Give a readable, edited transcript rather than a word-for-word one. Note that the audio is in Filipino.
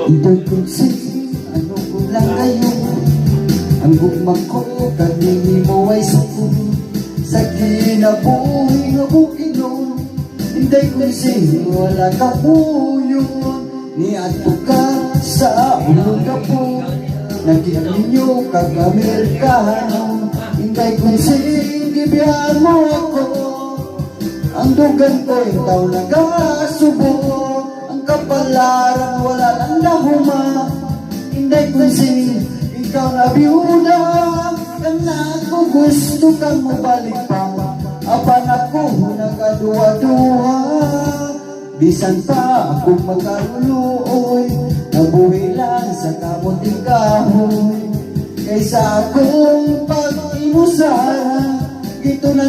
Ito'y kunsin, ano ko lang kayo. Ang gugmang ko, kanini mo ay suko. Sa kinabuhi nga bukinon, hindi kunsin, wala ka po yun. Niadto ka sa ulong ka po, nagkininyo kag-Amerikano. Hindi kunsin, gibihan mo ako. Ang dugan ko, ikaw nagasubo. Kapalaran wala lang lahuma. Hindi kunsin, ikaw na biyuda. Kana ko gusto kang mabalik pa. Apan ako nagaduwa-duwa. Bisan pa akong magkaluloy, nabuhi lang sa kamuting kahoy. Kaysa akong pag-inusahan, ito na